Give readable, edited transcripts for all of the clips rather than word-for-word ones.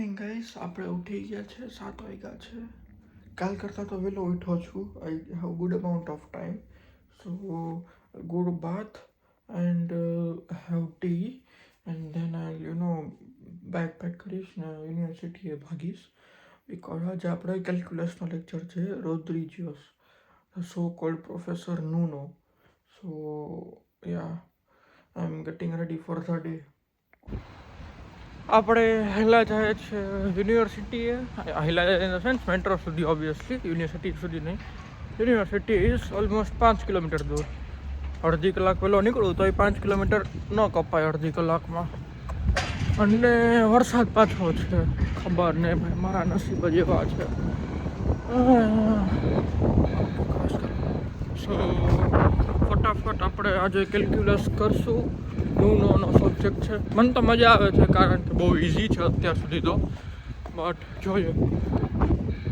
Morning guys, આપણે ઉઠી ગયા છે 7 વાગ્યા છે. કાલ કરતાં તો વહેલો ઉઠ્યો છું. I have good amount of time, so good bath and have T and then I bag pack કરીશ ને યુનિવર્સિટીએ ભાગીશ. બિકોઝ આજે આપણે કેલ્ક્યુલસનો લેક્ચર છે, Rodrigues so called professor Nuno. So yeah, I am getting ready for the day. આપણે હેલા જાય છે યુનિવર્સિટીએ. હેલા જાય ઇન ધ સેન્સ મેટ્રો સુધી, ઓબ્વિયસલી યુનિવર્સિટી સુધી નહીં. યુનિવર્સિટી ઇઝ ઓલમોસ્ટ 5 કિલોમીટર દૂર. અડધી કલાક પહેલો નીકળું તો એ 5 કિલોમીટર ન કપાય અડધી કલાકમાં. અને વરસાદ પાછો છે, ખબર ને ભાઈ, મારા નસીબ જ એવા છે. સો ફટાફટ આપણે આજે કેલ્ક્યુલસ કરશું. નો સબ્જેક્ટ છે. મને તો મજા આવે છે કારણ કે બહુ ઇઝી છે અત્યાર સુધી તો, બટ જોઈએ.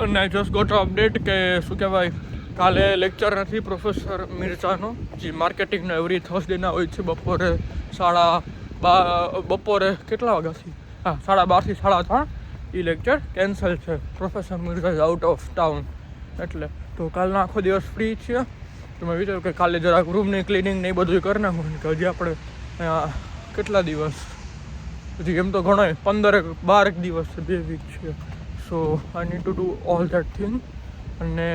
અને આઈ જસ્ટ ગોટ અપડેટ કે શું કહેવાય, કાલે લેક્ચર નથી પ્રોફેસર મિર્ઝાનો, જે માર્કેટિંગનો એવરી થર્સડેના હોય છે બપોરે બપોરે કેટલા વાગ્યાથી, 12:30 થી 3:30. એ લેક્ચર કેન્સલ છે. Professor Mirza is out of town, એટલે તો કાલનો આખો દિવસ ફ્રી છીએ. તો મેં વિચાર્યું કે કાલે જરાક રૂમની ક્લિનિંગ ને એ બધું કરી નાખું, કે હજી આપણે કેટલા દિવસ હજી, એમ તો ઘણો 15-12 દિવસ છે, 2 વીક છે. So I need to do all that thing. અને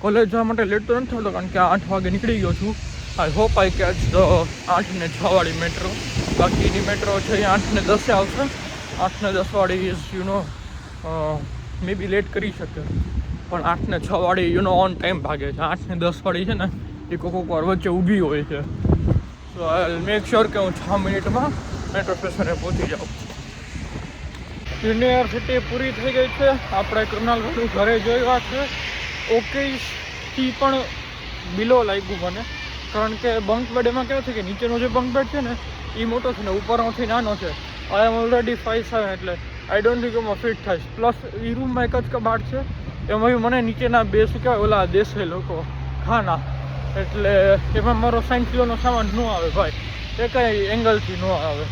કોલેજ જવા માટે લેટ તો નથી થતો કારણ કે 8 વાગે નીકળી ગયો છું. I hope I catch the 8 ને 6 વાળી મેટ્રો. બાકીની મેટ્રો છે એ 8 ને 10 આવશે. 8 ને 10 વાળી ઇઝ મે બી લેટ કરી શકે, પણ 8 ને 6 વાળી ઓન ટાઈમ ભાગે છે. 8 ને 10 વાળી છે ને એ કોઈક વાર વચ્ચે ઊભી હોય છે. સો આઈ મેક શ્યોર કે હું 6 મિનિટમાં મેટ્રો સ્ટેશને પહોંચી જાઉં. યુનિવર્સિટી પૂરી થઈ ગઈ છે. આપણે કૃણાલભાઈનું ઘરે જોયા છે. ઓકેથી પણ બિલો લાગ્યું મને, કારણ કે બંક બેડમાં કેવું છે કે નીચેનો જે બંક બેડ છે ને એ મોટો છે ને ઉપરનોથી નાનો છે. આઈ એમ ઓલરેડી 5'7", એટલે આઈ ડોન્ટ થિંક એમાં ફિટ થાય. પ્લસ એ રૂમમાં એક જ કબાટ છે, એમાં મને નીચેના બે શું કહેવાય ઓલા દેશે લોકો ખાના, એટલે એમાં મારો 60 કિલોનો સામાન ન આવે ભાઈ, એ કંઈ એંગલથી ન આવે.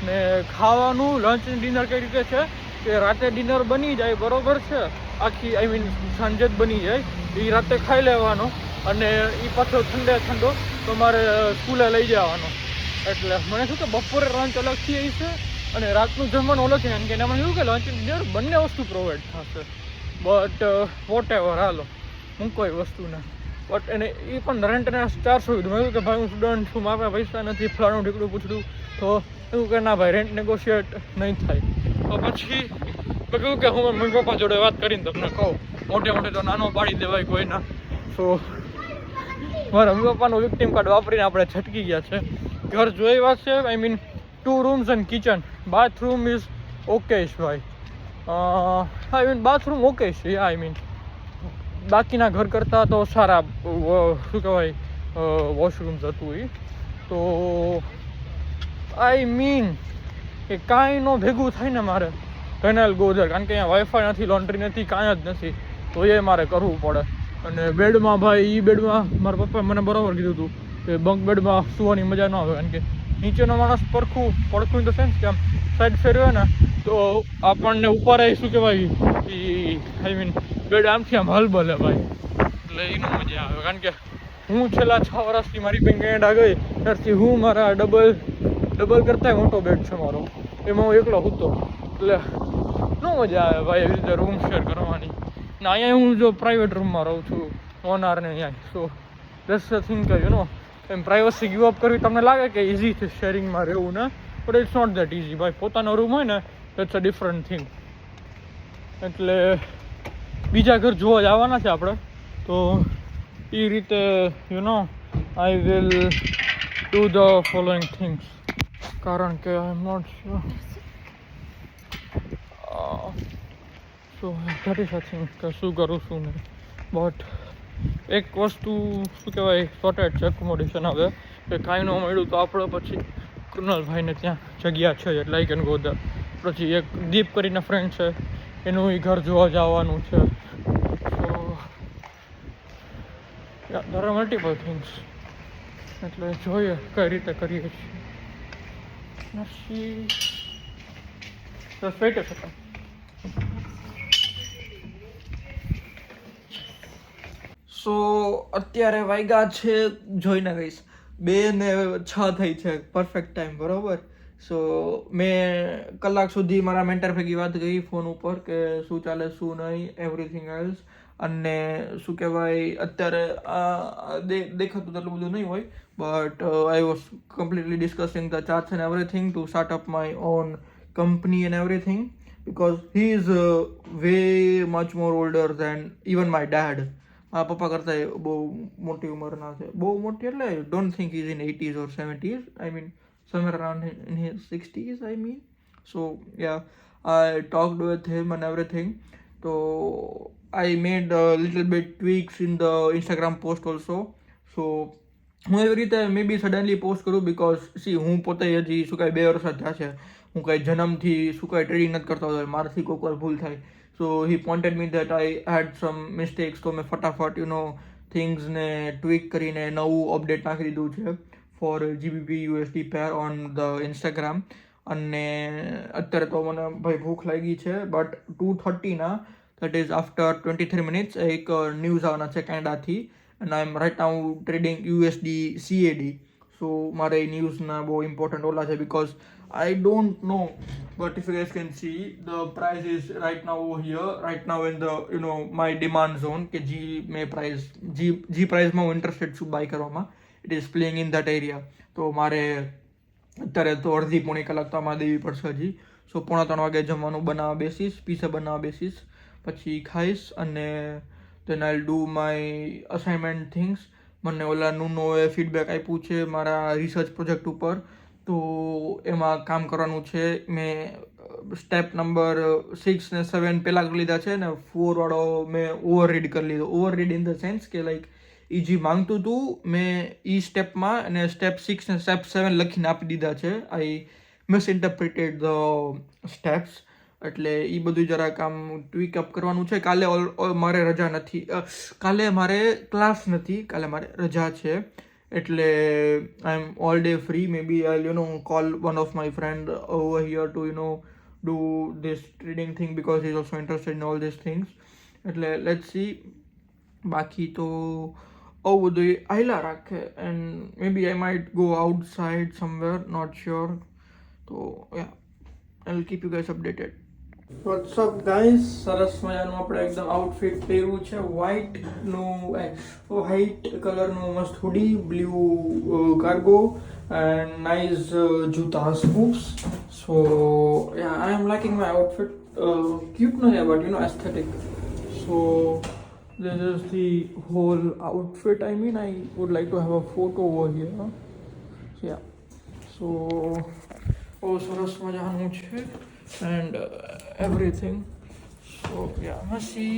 ને ખાવાનું લંચ ડિનર કઈ રીતે છે કે રાતે ડિનર બની જાય બરોબર છે, આખી આઈ મીન સાંજે જ બની જાય, એ રાતે ખાઈ લેવાનો અને એ પાછો ઠંડો તમારે સ્કૂલે લઈ જવાનો. એટલે મને શું કે બપોરે લંચ અલગથી આવી છે અને રાતનું જમવાનું અલગ છે, કારણ કે એનામાં શું કે લંચ ડિનર બંને વસ્તુ પ્રોવાઈડ થશે. બટ વોટ એવર, હાલો હું કોઈ વસ્તુ ના. બટ એને એ પણ રેન્ટને 400 કીધું. મેં કહ્યું કે ભાઈ હું સ્ટુડન્ટ છું, મારા પૈસા નથી, ફલાણું ઢીકડું પૂછડું. તો એવું કે ના ભાઈ, રેન્ટ નેગોશિએટ નહીં થાય. તો પછી મેં કહ્યું કે હું મમ્મી પપ્પા જોડે વાત કરીને તમને કહું. મોટે તો નાનો પાડી દેવાય કોઈના. સો મારા મમ્મી પપ્પાનો વિક્ટિમ કાર્ડ વાપરીને આપણે છટકી ગયા છે. ઘર જોઈ વાત છે, I mean 2 rooms and kitchen. Bathroom is okay ભાઈ, આઈ મીન બાથરૂમ ઓકે છે. આઈ મીન બાકીના ઘર કરતાં તો સારા શું કહેવાય વોશરૂમ્સ હતું એ. તો આઈ મીન કે કાંઈ નો ભેગું થાય ને મારે પેનલ ગોધર, કારણ કે અહીંયા વાઈફાઈ નથી, લોન્ડ્રી નથી, કાંઈ જ નથી, તો એ મારે કરવું પડે. અને બેડમાં ભાઈ, એ બેડમાં મારા પપ્પાએ મને બરાબર કીધું હતું કે બંક બેડમાં સુવાની મજા ન આવે, કારણ કે નીચેનો માણસ પડખું ઇન ધ સેન્સ કે આમ સાઈડ ફેરવે ને તો આપણને ઉપર શું કહેવાય એ આઈ મીન બેડ આમથી આમ હલબલે ભાઈ, એટલે એનું મજા આવે. કારણ કે હું છેલ્લા 6 વર્ષથી મારી બેન કેનેડા ગઈ ત્યારથી હું મારા ડબલ કરતાંય મોટો બેડ છે મારો, એમાં હું એકલો હતો, એટલે ન મજા આવે ભાઈ એવી રીતે રૂમ શેર કરવાની. ને અહીંયા હું જો પ્રાઇવેટ રૂમમાં રહું છું, ઓનરને અહીંયા. સો દેટ્સ ધ થિંગ કે એમ પ્રાઇવસી ગીવ અપ કરવી તમને લાગે કે ઇઝી છે શેરિંગમાં રહેવું ને, but it's not that easy ભાઈ. પોતાનો રૂમ હોય ને દેટ્સ અ ડિફરન્ટ થિંગ. એટલે બીજા ઘર જોવા જવાના છે આપણે, તો એ રીતે I will do the following things, કારણ કે I am not sure. So that is a thing કે શું કરું શું નહીં. બટ એક વસ્તુ શું કહેવાય સોર્ટેડ છે, એકોમોડેશન. હવે કે કાંઈ ન મળ્યું તો આપણે પછી કૃણાલભાઈને ત્યાં જગ્યા છે એટલે આઈ કેન ગો ધેર. પછી એક દીપ કરીને ફ્રેન્ડ છે, એનું એ ઘર જોવા જવાનું છે. સો ધેર આર મલ્ટિપલ થિંગ્સ, એટલે જોઈએ કઈ રીતે કરીએ છીએ. Just wait a second. સો અત્યારે વાગ્યા છે જોઈને ગઈશ 2:06 થઈ છે, પરફેક્ટ ટાઈમ, બરોબર. સો મેં કલાક સુધી મારા મેન્ટર ભેગી વાત કરી ફોન ઉપર કે શું ચાલે શું નહીં, એવરીથિંગ એલ્સ. અને શું કહેવાય, અત્યારે દેખાતું એટલું બધું નહીં હોય, but I was completely discussing the charts and everything to start up my own company and everything, because he is way much more older than even my dad. મારા પપ્પા કરતાં બહુ મોટી ઉંમરના છે, બહુ મોટી એટલે don't think is in 80s or 70s, I mean somewhere around in his 60s, I mean. So yeah, I talked with him and everything. So I made a little bit tweaks in the Instagram post also. So હું એવી રીતે મે બી suddenly post કરું because she હું પોતે હજી શું કાંઈ 2 વર્ષ થયા છે, હું કાંઈ જન્મથી શું કાંઈ ટ્રેડિંગ નથી કરતો હોય, મારાથી કોઈક વાર ભૂલ થાય. So he pointed me that I had some mistakes, તો મેં ફટાફટ થિંગ્સને ટ્વીક કરીને નવું અપડેટ નાખી દીધું છે for GBP USD pair on the Instagram. અને અત્યારે તો મને ભાઈ ભૂખ લાગી છે, but 2:30 that is after 23 minutes એક ન્યૂઝ આવવાના છે કેનેડાથી, and I'm right now trading USD CAD. So મારે ન્યૂઝના બહુ ઇમ્પોર્ટન્ટ ઓલા છે because I don't know, but if you guys can see the price is right now over here, right now in the my demand zone કે G પ્રાઇસમાં હું interested છું by કરવામાં. It is playing in that area. તો મારે અત્યારે તો અડધી પોણી કલાક તો આમાં દેવી પડશે હજી. સો 2:45 વાગે જમવાનું બનાવવા બેસીશ, પીઝા બનાવવા બેસીશ, પછી ખાઈશ અને then I'll do my assignment things. મને ઓલા નુનોએ ફીડબેક આપ્યું છે મારા રિસર્ચ પ્રોજેક્ટ ઉપર, તો એમાં કામ કરવાનું છે. મેં સ્ટેપ નંબર 6 ને 7 પહેલાં કરી લીધા છે ને 4 વાળો મેં ઓવર રીડ કરી લીધો. Over read in the sense કે લાઈક એ જે માંગતું હતું મેં એ સ્ટેપમાં અને સ્ટેપ 6 ને સ્ટેપ 7 લખીને આપી દીધા છે. આઈ મિસઇન્ટરપ્રિટેડ ધ સ્ટેપ્સ, એટલે એ બધું જરાક આમ ટ્વીક અપ કરવાનું છે. કાલે મારે રજા નથી, કાલે મારે ક્લાસ નથી, કાલે મારે રજા છે, એટલે I am all day free. Maybe I call one of my friend over here to do this trading thing because he is also interested in all this things. એટલે લેટ્સ સી. બાકી તો આવું બધું આયલા રાખે, and maybe I might go outside somewhere, not sure. તો yeah, I will keep you guys updated. What's up guys, સરસ મજાનું આપણે એકદમ આઉટફિટ પહેર્યું છે. વ્હાઇટ કલરનું મસ્ત hoodie, blue cargo and nice જૂતાસ boots. So yeah, I am liking my outfit. Cute નથી but aesthetic. So this is the whole outfit. I mean, I would like to have a photo over here. So yeah, so સરસ મજાનું છે and everything. So yeah, હસી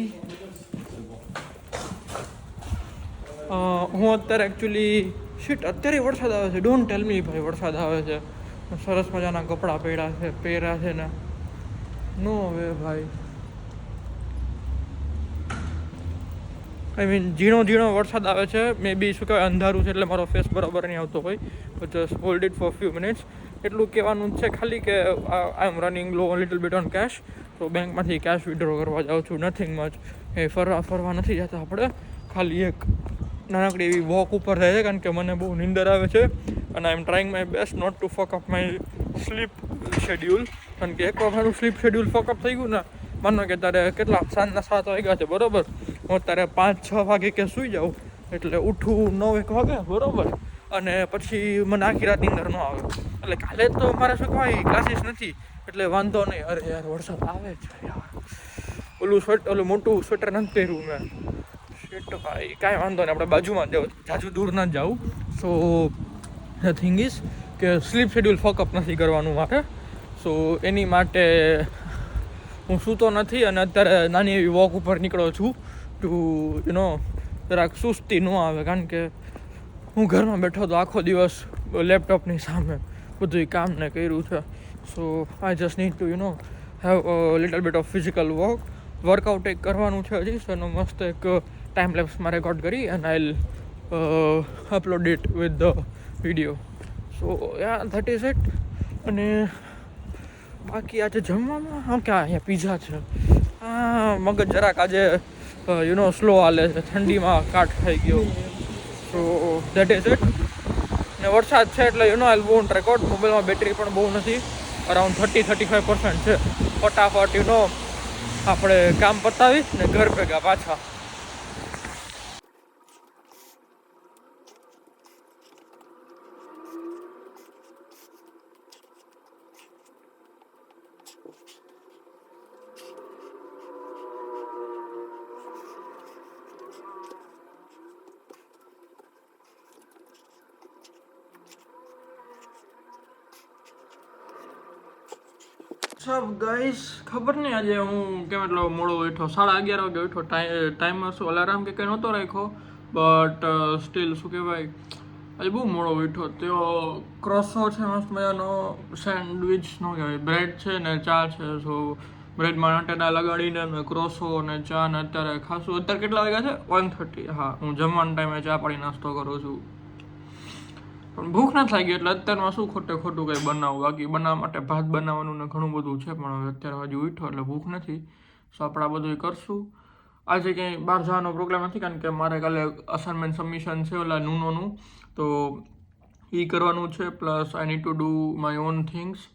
હું અત્યારે actually અત્યારે વરસાદ આવે છે. ડોન્ટ ટેલ મી ભાઈ વરસાદ આવે છે. સરસ મજાના કપડાં પહેર્યા છે ને, નો હવે ભાઈ, આઈ મીન ઝીણો વરસાદ આવે છે. મે બી શું કહેવાય અંધારું છે એટલે મારો ફેસ બરાબર નહીં આવતો હોય, but just hold it for few minutes. એટલું કહેવાનું છે ખાલી કે I am running low little bit on cash. તો બેંકમાંથી કેશ વિડ્રો કરવા જાઉં છું. Nothing much. એ ફરવા નથી જતા આપણે, ખાલી એક નાનકડી એવી વોક ઉપર થાય છે, કારણ કે મને બહુ નીંદર આવે છે અને I am trying my best not to fuck up my sleep schedule. કારણ કે એકવાર મારું સ્લીપ શેડ્યુલ ફકઅપ થઈ ગયું ને, માનો કે તારે કેટલા સાંજના 7 વાગ્યા છે બરાબર, હું અત્યારે 5-6 વાગે કે સૂઈ જાઉં એટલે ઉઠું 9-1 વાગે બરાબર, અને પછી મને આખી રાત નીંદર ન આવે. એટલે કાલે તો મારે શું કહેવાય ક્લાસીસ નથી એટલે વાંધો નહીં. અરે યાર વરસાદ આવે છે યાર, ઓલું મોટું સ્વેટર નથી પહેર્યું મેં. શેટ ભાઈ, કાંઈ વાંધો નહીં, આપણે બાજુમાં જાઉં, જાજુ દૂર ના જાઉં. સો ધ થિંગ ઇઝ કે સ્લીપ શેડ્યુલ ફકઅપ નથી કરવાનું મારે. સો એની માટે હું સૂતો નથી અને અત્યારે નાની એવી વોક ઉપર નીકળો છું ટુ જરાક સુસ્તી ન આવે, કારણ કે હું ઘરમાં બેઠો તો આખો દિવસ લેપટોપની સામે બધું કામ ને કર્યું છે. So I just need to have little bit of physical workout એક કરવાનું છે હજી. સો એનો મસ્ત એક ટાઈમ લેપ્સમાં રેકોર્ડ કરી and I upload it with the video. So yeah, that is it. અને બાકી આજે જમવામાં હા ક્યાં અહીંયા પીઝા છે. હા મગજ જરાક આજે સ્લો હાલે છે, ઠંડીમાં કાટ થઈ ગયો. So that is it. ને વરસાદ છે એટલે આઈ વોન્ટ રેકોર્ડ. મોબાઈલમાં બેટરી પણ બહુ નથી, અરાઉન્ડ 30-35% છે. ફટાફટ આપણે કામ પતાવી ને ઘર ભેગા પાછા. સબ ગાઈસ, ખબર નહીં આજે હું કેમ એટલો મોડો ઉઠ્યો. 11:30 વાગે ઉઠ્યો. ટાઈમર શું અલાર્મ કે કંઈ નહોતો રાખ્યો, બટ સ્ટીલ શું કહેવાય આજે બહુ મોડો ઉઠ્યો. તો ક્રોસો છે મસ્ત મજાનો, સેન્ડવિચ નો કહેવાય, બ્રેડ છે ને ચા છે. સો બ્રેડમાં આંટેડા લગાડીને મેં ક્રોસો અને ચા ને અત્યારે ખાસું. અત્યારે કેટલા વાગ્યા છે? 1:30. હા, હું જમવાના ટાઈમે ચા પાણી નાસ્તો કરું છું. પણ ભૂખ ના લાગી એટલે અત્યારમાં શું ખોટું કંઈ બનાવું. બાકી બનાવવા માટે ભાત બનાવવાનું ને ઘણું બધું છે, પણ હવે અત્યારે હજુ ઉઠ્યો એટલે ભૂખ નથી. સો આપણે આ બધું કરશું. આજે ક્યાંય બહાર જવાનો પ્રોગ્રામ નથી, કારણ કે મારે કાલે અસાઇનમેન્ટ સબમિશન છે ઓલા નૂનોનું, તો એ કરવાનું છે. Plus I need to do my own things,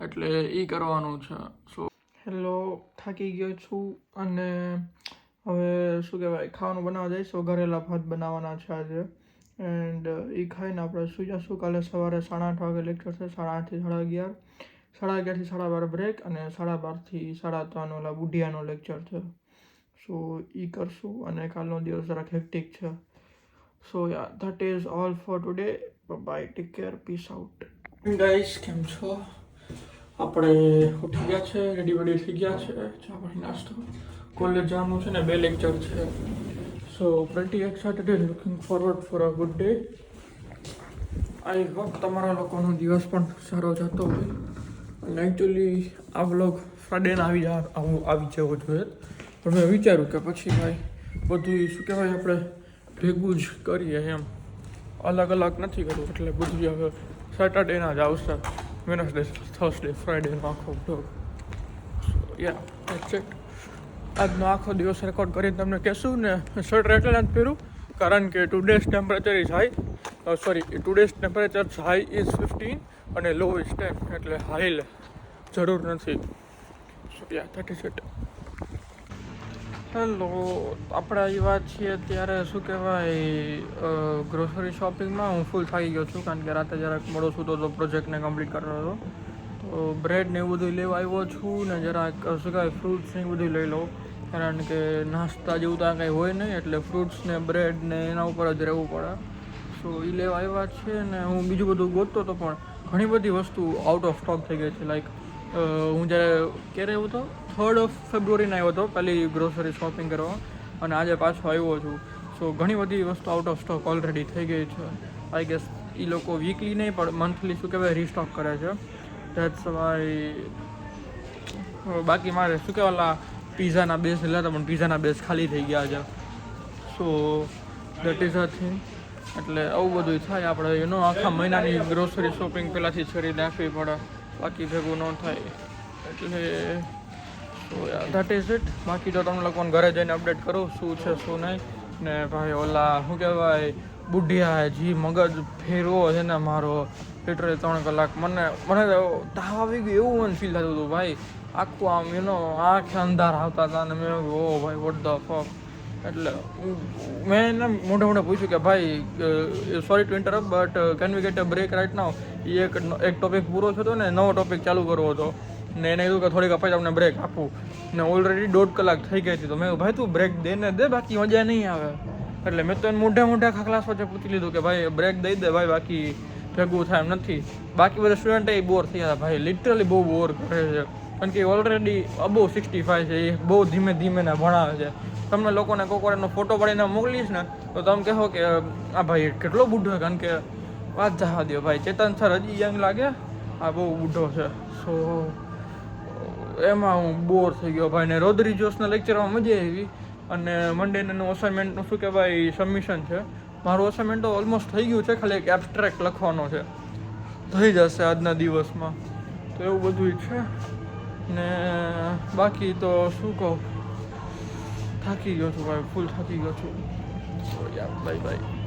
એટલે એ કરવાનું છે. સો હેલો, થાકી ગયો છું અને હવે શું કહેવાય ખાવાનું બનાવવા જઈશ. વઘારેલા ભાત બનાવવાના છે આજે. એન્ડ એ ખાઈને આપણે સુઈ જશું. કાલે સવારે 8:30 વાગે લેક્ચર છે, 8:30 થી 11:30, 11:30 થી 12:30 બ્રેક, અને 12:30 થી 3:30 ઓલા બુઢિયાનો લેક્ચર છે. સો એ કરશું અને કાલનો દિવસ જરાક હેક્ટિક છે. So yeah that is all for today. Bye, take care, peace out. Guys, કેમ છો? આપણે ઉઠી ગયા છે, રેડી થઈ ગયા છે, ચા પાણી નાસ્તો. કોલેજ જવાનું છે ને 2 લેક્ચર છે. So pretty excited and looking forward for a good day. I hope તમારા લોકોનો દિવસ પણ સારો જતો હોય. અને એકચ્યુઅલી આ વ્લોગ ફ્રાઈડેના આવી જવો જોઈએ, પણ મેં વિચાર્યું કે પછી ભાઈ બધું શું કહેવાય આપણે ભેગું જ કરીએ એમ, અલગ અલગ નથી કરવું. એટલે બધું હવે સેટરડેના જ આવશે, વેનસડે, થર્સડે, ફ્રાઈડેનો આખો વ્લોગ. Yeah that's it. આજનો આખો દિવસ રેકોર્ડ કરીને તમને કહેશું ને. સ્વેટર એટલે નથી પહેરું કારણ કે today's temperature is high. Today's temperature high is 15 અને લો ઇઝ 10, એટલે હાઈ જરૂર નથી. સો yeah that is it. Hello, આપણે આવ્યા છીએ ત્યારે શું કહેવાય ગ્રોસરી શોપિંગમાં. હું ફૂલ થાકી ગયો છું કારણ કે રાતે જરાક મોડો સૂતો હતો, પ્રોજેક્ટને કમ્પ્લીટ કરતો હતો. તો બ્રેડ ને એવું બધું લેવા આવ્યો છું ને જરાક શું કહેવાય ફ્રૂટ્સ ને એવું બધું લઈ લઉં, કારણ કે નાસ્તા જેવું તો કંઈ હોય નહીં, એટલે ફ્રૂટ્સ ને બ્રેડ ને એના ઉપર જ રહેવું પડે. સો એ લેવા આવ્યા છે. ને હું બીજું બધું ગોતતો હતો પણ ઘણી બધી વસ્તુ આઉટ ઓફ સ્ટોક થઈ ગઈ છે. લાઈક હું જ્યારે ક્યારે આવ્યો હતો, 3rd ફેબ્રુઆરીને આવ્યો હતો પહેલી ગ્રોસરી શોપિંગ કરવા, અને આજે પાછો આવ્યો છું. સો ઘણી બધી વસ્તુ આઉટ ઓફ સ્ટોક ઓલરેડી થઈ ગઈ છે. આઈ ગેસ એ લોકો વીકલી નહીં પણ મંથલી શું કહેવાય રીસ્ટોક કરે છે. That's why. બાકી મારે શું કહેવાય પીઝાના બેઝ લેતા પણ પીઝાના બેઝ ખાલી થઈ ગયા છે. So that is a thing. એટલે આવું બધું થાય. આપણે આખા મહિનાની ગ્રોસરી શોપિંગ પહેલાંથી જ કરી નાખવી પડે, બાકી ભેગું ન થાય. એટલે સો દેટ ઇઝ ઇટ. બાકી તો તમને લોકોને ઘરે જઈને અપડેટ કરું શું છે શું નહીં. ને ભાઈ ઓલા શું કહેવાય બુઢિયા જી મગજ ફેરવો છે ને મારો, લિટરલી 3 કલાક મને તાવ આવી ગયું એવું મને ફીલ થતું હતું ભાઈ. આખું આમ આંખ અંધાર આવતા હતા અને મેં ઓ ભાઈ વોટ ધ ફક. એટલે મેં એને મોઢે પૂછ્યું કે ભાઈ sorry to interrupt but can we get a break right now. એ એક ટોપિક પૂરો થયો હતો ને નવો ટોપિક ચાલુ કરવો હતો, ને એને કીધું કે થોડીક પછી તમને બ્રેક આપું. ને ઓલરેડી 1.5 કલાક થઈ ગઈ હતી. તો મેં ભાઈ તું બ્રેક દે ને દે, બાકી મજા નહીં આવે. એટલે મેં તો એને મોઢે ખાખલાસ વચ્ચે પૂછી લીધું કે ભાઈ બ્રેક દઈ દે ભાઈ, બાકી ભેગું થાય એમ નથી. બાકી બધા સ્ટુડન્ટ એ બોર થયા હતા ભાઈ, લિટરલી બહુ બોર કરે છે, કારણ કે ઓલરેડી અબો 65 છે. એ બહુ ધીમે ને ભણાવે છે. તમને લોકોને કોઈક એનો ફોટો પાડીને મોકલીશ ને તો તમે કહો કે આ ભાઈ કેટલો બુઢો છે, કારણ કે વાત જવા દો ભાઈ. ચેતન સર હજી યંગ લાગે, આ બહુ બુઢો છે. સો એમાં હું બોર થઈ ગયો ભાઈ. ને રોદરી જોશના લેક્ચરમાં મજા આવી. અને મંડેનું અસાઇનમેન્ટનું શું કહેવાય સબમિશન છે. મારું અસાઇનમેન્ટ તો ઓલમોસ્ટ થઈ ગયું છે, ખાલી એક એબ્સ્ટ્રેક્ટ લખવાનો છે. થઈ જશે આજના દિવસમાં. તો એવું બધું છે ને બાકી તો શું કહું, થાકી ગયો છું ભાઈ, ફૂલ થાકી ગયો છું. યાર બાય બાય.